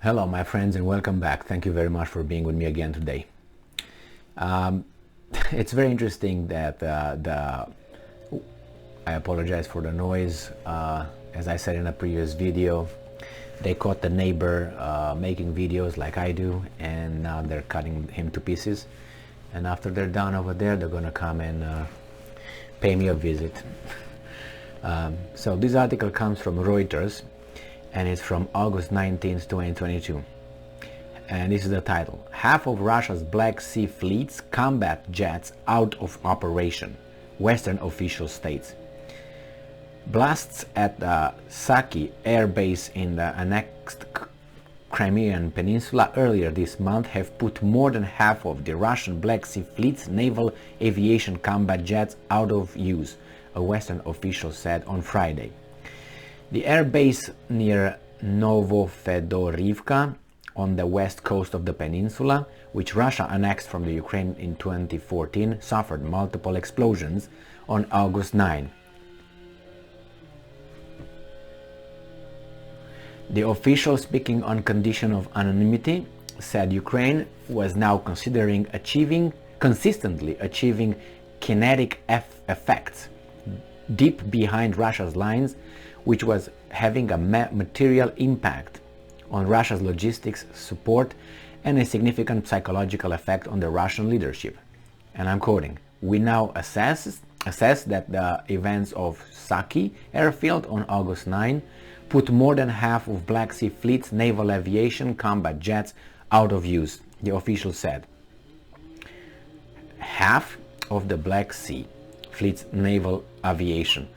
Hello, my friends, and welcome back. Thank you very much for being with me again today. It's very interesting that I apologize for the noise. As I said in a previous video, they caught the neighbor making videos like I do, and now they're cutting him to pieces. And after they're done over there, they're gonna come and pay me a visit. So this article comes from Reuters, and it's from August 19th, 2022. And this is the title: Half of Russia's Black Sea Fleet's combat jets out of operation, Western officials states. Blasts at the Saki air base in the annexed Crimean Peninsula earlier this month have put more than half of the Russian Black Sea Fleet's naval aviation combat jets out of use, a Western official said on Friday. The air base near Novofedorivka on the west coast of the peninsula, which Russia annexed from the Ukraine in 2014, suffered multiple explosions on August 9. The official, speaking on condition of anonymity, said Ukraine was now considering consistently achieving kinetic effects deep behind Russia's lines, which was having a material impact on Russia's logistics support and a significant psychological effect on the Russian leadership. And I'm quoting: "We now assess that the events of Saki airfield on August 9 put more than half of Black Sea Fleet's naval aviation combat jets out of use," the official said. Half of the Black Sea Fleet's naval aviation.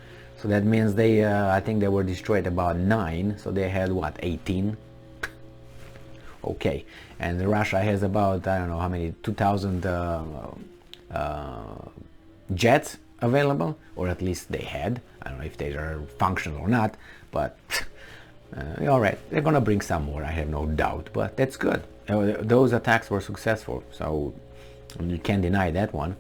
So that means they, I think they were destroyed about 9, so they had what, 18? Okay, and Russia has about, I don't know how many, 2,000 jets available, or at least they had. I don't know if they are functional or not, but all right, they're gonna bring some more, I have no doubt, but that's good. Those attacks were successful, so you can't deny that one.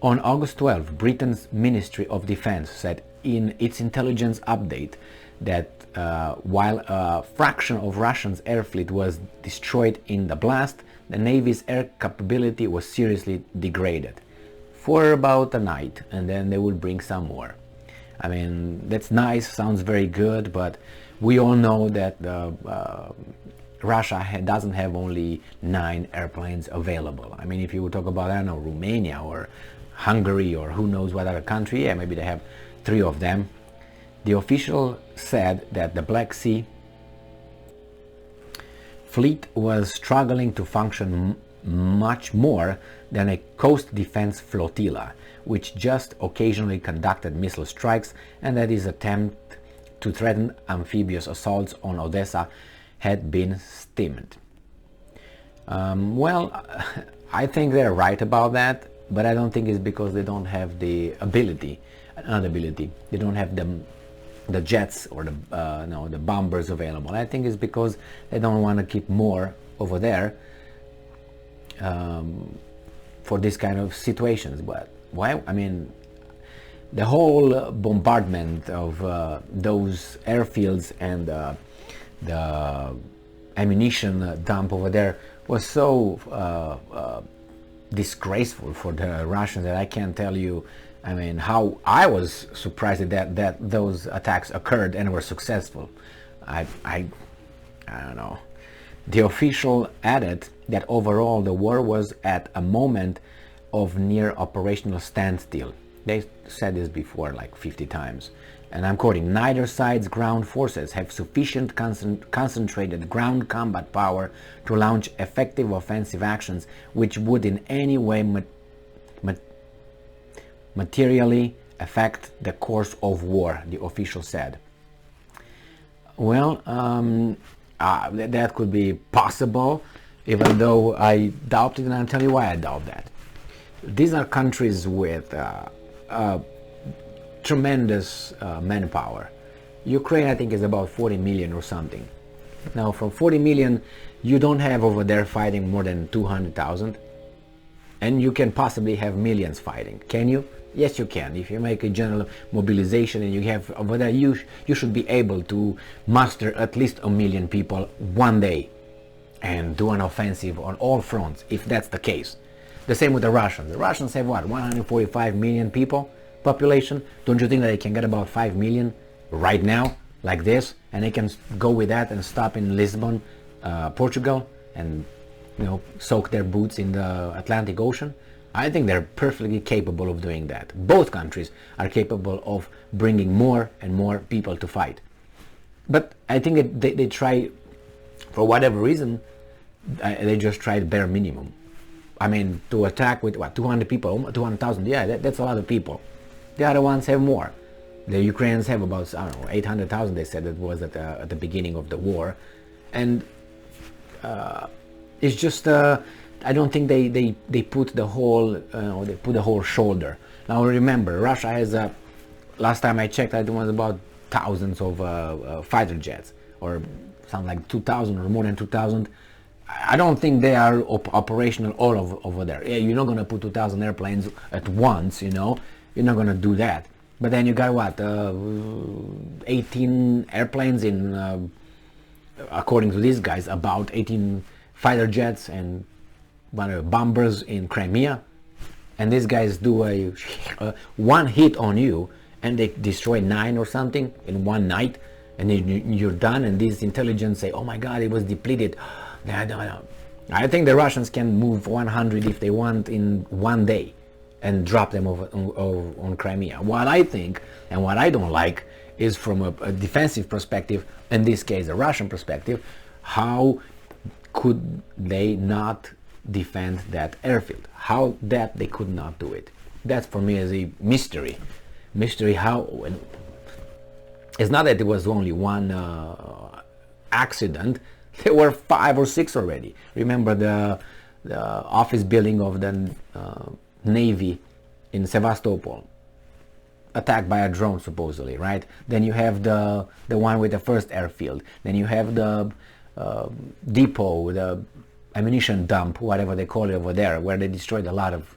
On August 12, Britain's Ministry of Defense said in its intelligence update that while a fraction of Russia's air fleet was destroyed in the blast, the Navy's air capability was seriously degraded for about a night, and then they will bring some more. I mean, that's nice, sounds very good, but we all know that Russia doesn't have only 9 airplanes available. I mean, if you would talk about, I don't know, Romania or Hungary or who knows what other country, yeah, maybe they have 3 of them. The official said that the Black Sea Fleet was struggling to function much more than a coast defense flotilla, which just occasionally conducted missile strikes, and that his attempt to threaten amphibious assaults on Odessa had been stemmed. Well, I think they're right about that, but I don't think it's because they don't have the ability. They don't have the jets or the bombers available. I think it's because they don't want to keep more over there for this kind of situations. But why? I mean, the whole bombardment of those airfields and the ammunition dump over there was so disgraceful for the Russians that I can't tell you. I mean, how I was surprised that those attacks occurred and were successful. I don't know. The official added that overall the war was at a moment of near operational standstill. They said this before like 50 times. And I'm quoting: "Neither side's ground forces have sufficient concentrated ground combat power to launch effective offensive actions which would in any way materially affect the course of war," the official said. Well, that could be possible, even though I doubt it, and I'll tell you why I doubt that. These are countries with tremendous manpower. Ukraine, I think, is about 40 million or something. Now, from 40 million, you don't have over there fighting more than 200,000, and you can possibly have millions fighting. Can you? Yes, you can. If you make a general mobilization and you have over there, you should be able to muster at least 1 million people one day. and do an offensive on all fronts, if that's the case. The same with the Russians. The Russians have what, 145 million people population? Don't you think that they can get about 5 million right now, like this, and they can go with that and stop in Lisbon, Portugal, and soak their boots in the Atlantic Ocean? I think they're perfectly capable of doing that. Both countries are capable of bringing more and more people to fight. But I think they try, for whatever reason, they just tried bare minimum. I mean, to attack with what, 200 people, 200,000, yeah, that's a lot of people. The other ones have more. The Ukrainians have about, I don't know, 800,000, they said it was at the beginning of the war. And it's just, I don't think they put the whole shoulder. Now remember, Russia has, last time I checked, it was about thousands of fighter jets, or something like 2,000 or more than 2,000. I don't think they are operational all over there. Yeah, you're not going to put 2,000 airplanes at once, you're not going to do that. But then you got what, 18 airplanes in, according to these guys, about 18 fighter jets and bombers in Crimea. And these guys do a one hit on you and they destroy 9 or something in one night, and then you're done, and these intelligence say, oh my god, it was depleted. I think the Russians can move 100 if they want in one day and drop them over on Crimea. What I think and what I don't like is, from a defensive perspective, in this case a Russian perspective, how could they not defend that airfield? How that they could not do it? That for me is a mystery. How, it's not that it was only one accident. There were 5 or 6 already. Remember the office building of the Navy in Sevastopol, attacked by a drone supposedly, right? Then you have the one with the first airfield. Then you have the depot, the ammunition dump, whatever they call it over there, where they destroyed a lot of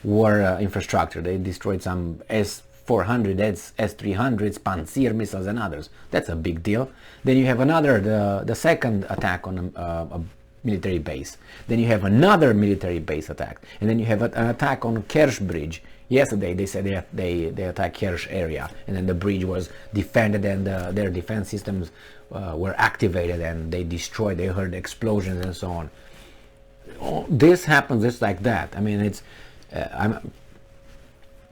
war infrastructure. They destroyed some S-400, S-300s, Pantsir missiles and others. That's a big deal. Then you have another, the second attack on a military base. Then you have another military base attack. And then you have an attack on Kerch Bridge. Yesterday they said they attacked Kerch area, and then the bridge was defended, and their defense systems were activated, and they destroyed, they heard explosions and so on. This happens just like that. I mean, it's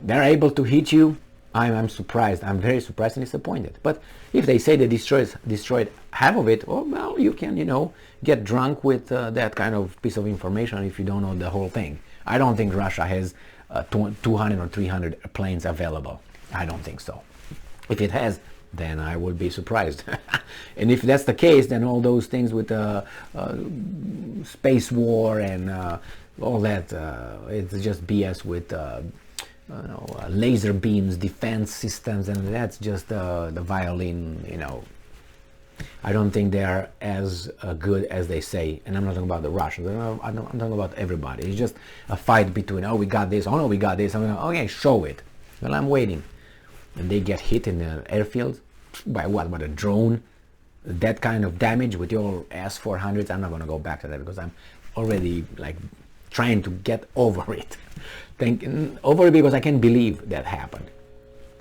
they're able to hit you. I'm surprised. I'm very surprised and disappointed. But if they say they destroyed half of it, well, you can, get drunk with that kind of piece of information if you don't know the whole thing. I don't think Russia has 200 or 300 planes available. I don't think so. If it has, then I would be surprised. And if that's the case, then all those things with space war and all that, it's just BS with laser beams, defense systems, and that's just the violin. I don't think they are as good as they say. And I'm not talking about the Russians. I'm talking about everybody. It's just a fight between, oh, we got this, oh no, we got this. I'm like, okay, show it. Well, I'm waiting. And they get hit in the airfield by what? By a drone? That kind of damage with your S-400s. I'm not going to go back to that because I'm already trying to get over it. Over it because I can't believe that happened.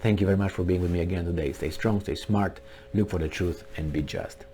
Thank you very much for being with me again today. Stay strong, stay smart, look for the truth, and be just.